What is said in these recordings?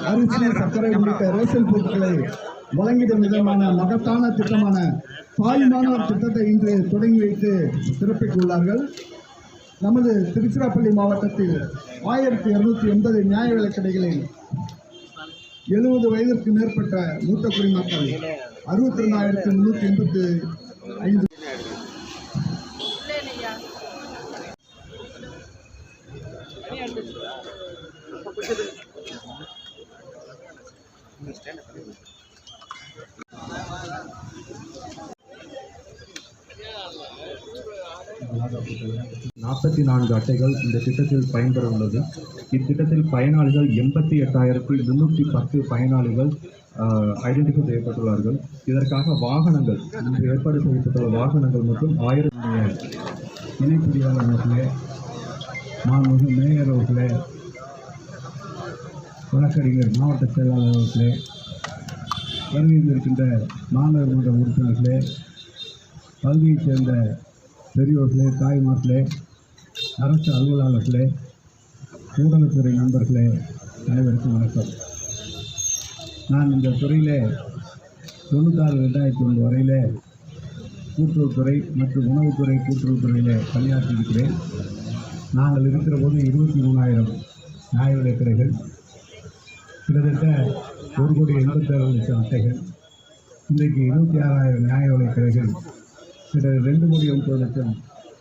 அரிசி, சர்க்கரை உள்ளிட்ட ரேஷன் பொருட்களை வழங்கிடும் விதமான மகத்தான திட்டமான தாய்மானவர் திட்டத்தை இன்று தொடங்கி வைத்து சிறப்பித்துள்ளார்கள். நமது திருச்சிராப்பள்ளி மாவட்டத்தில் 1280 நியாய விலைக் கடைகளில் 70 வயதிற்கு மேற்பட்ட மூத்த குடிமக்கள் 62,385 44 அட்டைகள் இந்த திட்டத்தில் பயன்பெற உள்ளது. இத்திட்டத்தில் பயனாளிகள் 88,310 பயனாளிகள் ஐடென்டிஃபை செய்யப்பட்டுள்ளார்கள். இதற்காக வாகனங்கள் இன்று ஏற்பாடு செய்யப்பட்டுள்ள வாகனங்கள் மற்றும் 1000 இணைப்படியாளர்களே, மாண்புமிகு மேயர் அவர்களே, வழக்கறிஞர் மாவட்ட செயலாளர் அவர்களே, வருகையில் இருக்கின்ற மாநகரமன்ற உறுப்பினர்களே, பகுதியைச் சேர்ந்த பெரியோர்களே, தாய்மார்களே, அரசு அலுவலர்களே, ஊடகத்துறை நண்பர்களே, அனைவருக்கும் வணக்கம். நான் இந்த துறையிலே 96-2001 வரையிலே கூட்டுறவுத்துறை மற்றும் உணவுத்துறை கூட்டுறவுத்துறையிலே பணியாற்றியிருக்கிறேன். நாங்கள் இருக்கிற போது 23,000 நியாய விலைக் கடைகள், கிட்டத்தட்ட 1,87,00,000 அட்டைகள். இன்றைக்கு 26,000 நியாய விலைக் கடைகள், கிட்டத்தட்ட 2,30,00,000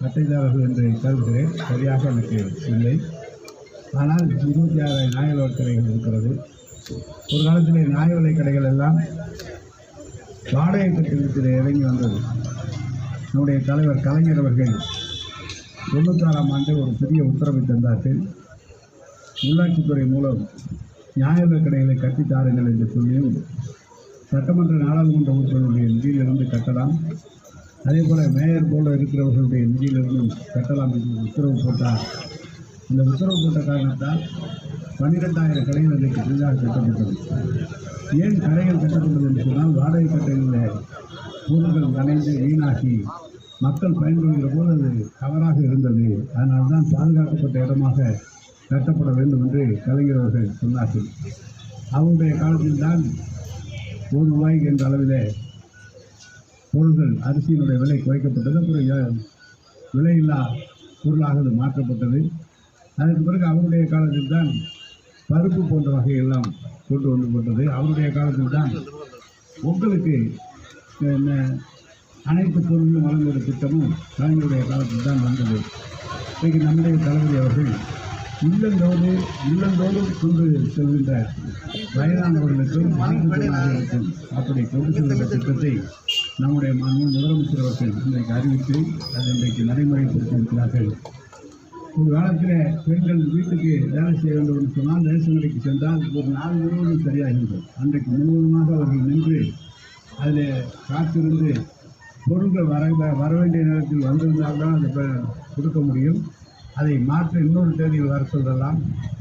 அட்டைதாரர்கள் என்று கருதுகிறேன். சரியாக எனக்கு இல்லை. ஆனால் 26,000 நியாய விலைக் கடைகள் இருக்கிறது. ஒரு காலத்திலே நியாய விலைக் கடைகள் எல்லாம் வாடகை கட்டிடத்தில் இறங்கி வந்தது. நம்முடைய தலைவர் கலைஞர் அவர்கள் 96ஆம் ஆண்டு ஒரு புதிய உத்தரவை தந்தார்கள். உள்ளாட்சித்துறை மூலம் நியாய விலைக் கடைகளை கட்டித்தாருங்கள் என்று சொல்லியும் சட்டமன்ற நாடாளுமன்ற உறுப்பினர்களுடைய நிதியிலிருந்து கட்டலாம், அதே போல் மேயர் போல இருக்கிறவர்களுடைய நிதியிலிருந்தும் கட்டலாம் என்று உத்தரவு போட்டார். இந்த உத்தரவு போட்ட காரணத்தால் 12,000 கடைகள் இன்றைக்கு புதிதாக கட்டப்பட்டது. ஏன் கடைகள் கட்டப்பட்டது என்று சொன்னால், வாடகை கடைகளில் பொருட்கள் நனைந்து வீணாகி மக்கள் பயன்படுகிற போது அது தவறாக இருந்தது. அதனால்தான் பாதுகாக்கப்பட்ட இடமாக கட்டப்பட வேண்டும் என்று கலைஞர் அவர்கள் சொன்னார்கள். அவருடைய காலத்தில்தான் ₹1 என்ற அளவில் பொருள்கள் அரிசியினுடைய விலை குறைக்கப்பட்டது. அப்புறம் விலையில்லா பொருளாக அது மாற்றப்பட்டது. அதற்கு பிறகு அவருடைய காலத்தில் தான் பருப்பு போன்ற வகையெல்லாம் கொண்டு வந்துப்பட்டது. அவருடைய காலத்தில் தான் உங்களுக்கு அனைத்து பொருளும் வழங்குகிற திட்டமும் கலைஞருடைய காலத்தில் தான் வந்தது. இன்றைக்கு நம்முடைய தளபதி அவர்கள் இல்லந்தோறும் கொண்டு செல்கின்ற வயதானவர்களுக்கும் மாற்றுத்திறனாளிகளுக்கும் அப்படி கொண்டு செல்கின்ற திட்டத்தை நம்முடைய முதலமைச்சர் அவர்கள் இன்றைக்கு அறிவித்து அதை இன்றைக்கு நடைமுறைப்படுத்தியிருக்கிறார்கள். ஒரு காலத்தில் பெண்கள் வீட்டுக்கு வேலை செய்ய வேண்டும் என்று சொன்னால் ரேஷன் கடைக்கு சென்றால் ஒரு நாள் முழுவதும் சரியாகின்றது. அன்றைக்கு முழுவதுமாக அவர்கள் நின்று அதில் காத்திருந்து பொருட்கள் வர வேண்டிய நேரத்தில் வந்திருந்தால்தான் அதை கொடுக்க முடியும். அதை மாற்ற இன்னொரு தேதியில் வர சொல்லலாம்.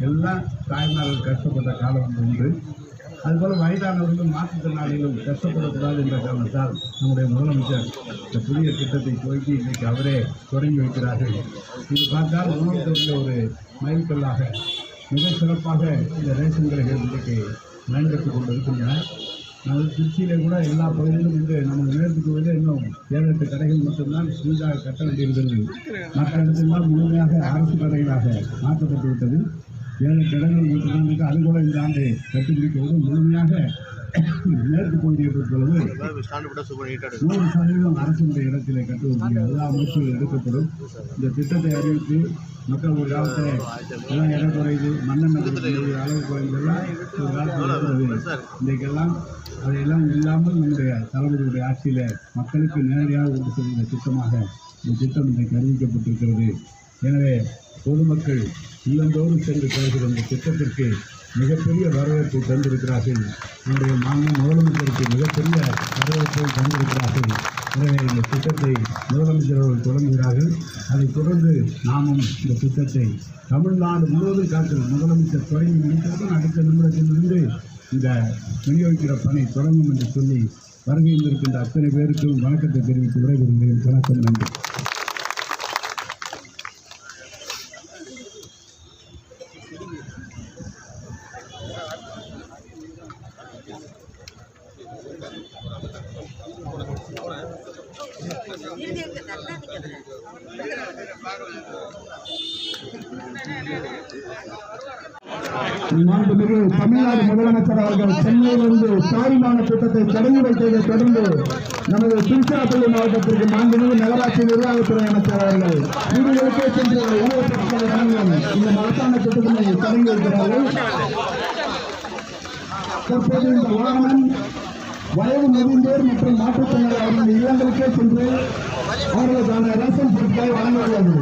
எல்லாம் தாய்மார்கள் கஷ்டப்பட்ட காலம் உண்டு. அதுபோல் வயதானவர்களும் மாற்றுத்திறனாளிகளும் கஷ்டப்படக்கூடாது என்ற காரணத்தால் நம்முடைய முதலமைச்சர் இந்த புதிய திட்டத்தை துவக்கி இன்றைக்கு அவரே தொடங்கி வைக்கிறார்கள். இது பார்த்தால் உணவுத்துறையில் ஒரு மைல்கல்லாக மிக சிறப்பாக இந்த ரேஷன் கடைகள் இன்றைக்கு பயன்படுத்திக் கொண்டிருக்கின்றன. நமது திருச்சியிலே கூட எல்லா பகுதியிலும் இன்று நமது மேற்குக்குள்ளே இன்னும் 7-8 கடைகள் மட்டும்தான் புதிதாக கட்ட வேண்டியிருக்கிறது. மற்ற இடத்தில்தான் முழுமையாக அரசு கடைகளாக மாற்றப்பட்டு விட்டது. 7-8 இடங்கள் மட்டும்தான் இருக்கு. அது கூட இந்த ஆண்டு கட்டுப்பிடிக்கிறது. முழுமையாக மேற்கு பகுதியை பொறுத்தளவு 100% அரசுடைய இடத்திலே கட்டுவது எல்லா முயற்சிகளும் எடுக்கப்படும். இந்த திட்டத்தை அறிவித்து மக்கள் ஒரு காலத்தில் எல்லாம் இடம் குறையுது, மண்ணெண்ணெய் அளவு குறைந்தெல்லாம் ஒரு காலத்தில் இருக்கிறது. இன்றைக்கெல்லாம் அதையெல்லாம் இல்லாமல் நம்முடைய தலைவர்களுடைய ஆட்சியில் மக்களுக்கு நேரடியாக கொண்டு செல்கிற திட்டமாக இந்த திட்டம் இன்றைக்கு அறிவிக்கப்பட்டிருக்கிறது. எனவே பொதுமக்கள் இல்லந்தோறும் சென்று பெறுகிற இந்த திட்டத்திற்கு மிகப்பெரிய வரவேற்பை தந்திருக்கிறார்கள். நம்முடைய மாநில முதலமைச்சருக்கு மிகப்பெரிய வரவேற்பை தந்திருக்கிறார்கள். எனவே இந்த திட்டத்தை முதலமைச்சர் அவர்கள் தொடங்குகிறார்கள். அதைத் தொடர்ந்து நாமும் இந்த திட்டத்தை தமிழ்நாடு முழுவதும் காட்டு முதலமைச்சர் தொடங்கி முடித்தவுடன் அடுத்த நிமிடத்திலிருந்து இந்த விநியோகிக்கிற பணி தொடங்கும் என்று சொல்லி வருகையில் இருக்கின்ற அத்தனை பேருக்கும் வணக்கத்தை தெரிவித்து விடைபெறுகிறேன். வணக்கம், நன்றி. மாண்புமிகு தமிழ்நாடு முதலமைச்சர் அவர்கள் சென்னையிலிருந்து தாய்மான திட்டத்தை தொடங்கி வைத்ததை தொடர்ந்து நமது திருச்சிராப்பள்ளி மாவட்டத்திற்கு மாண்புமிகு நகராட்சி நிர்வாகத்துறை அமைச்சர் அவர்கள் வீடுகளுக்கே சென்று உணவுப் பொருட்களை வழங்கும் இந்த மகத்தான திட்டத்தினை தொடங்கி வைக்கிறார்கள். தற்போது இந்த வாகனம் வயது முதிர்ந்தோர் மற்றும் மாற்றுத்திறனாளி அவர்கள் இல்லங்களுக்கே சென்று அவர்களுக்கான ரேஷன் பொருட்களை வழங்குகிறது.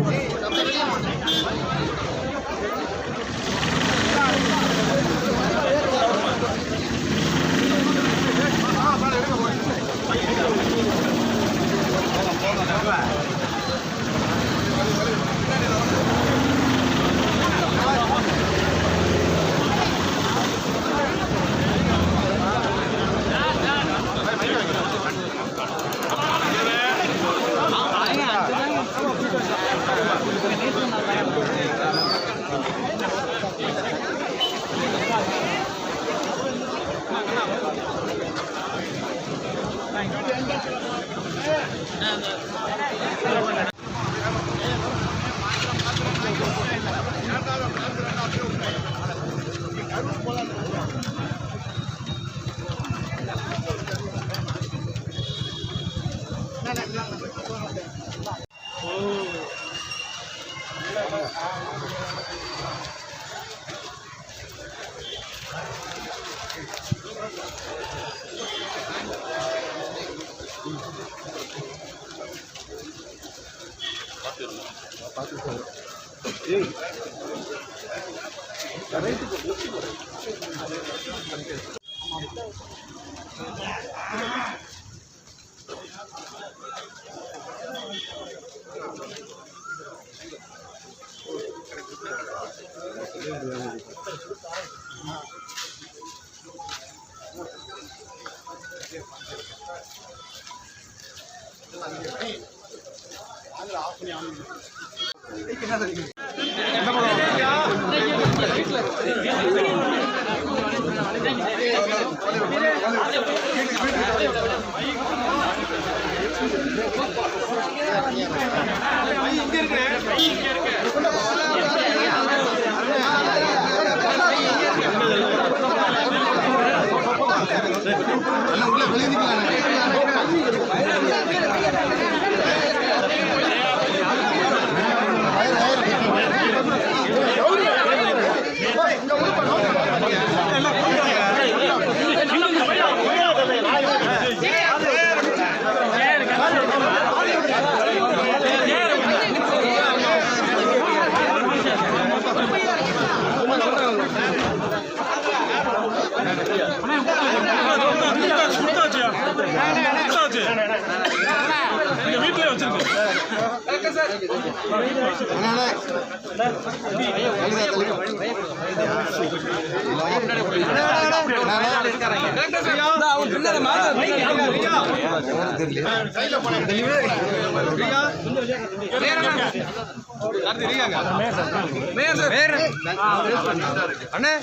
அண்ணே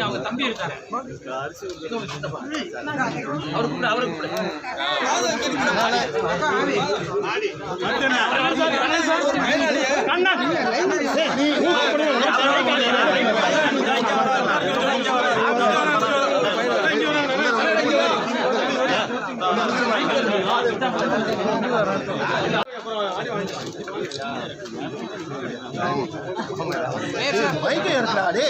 அவங்க தம்பி இருக்காரு பைக் ஏற்றாடே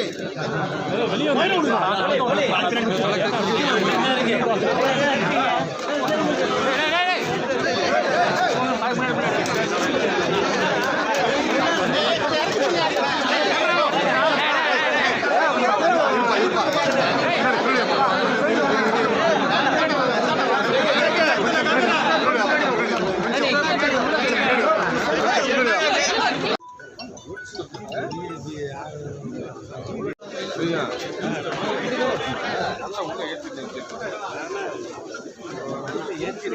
ஏற்றி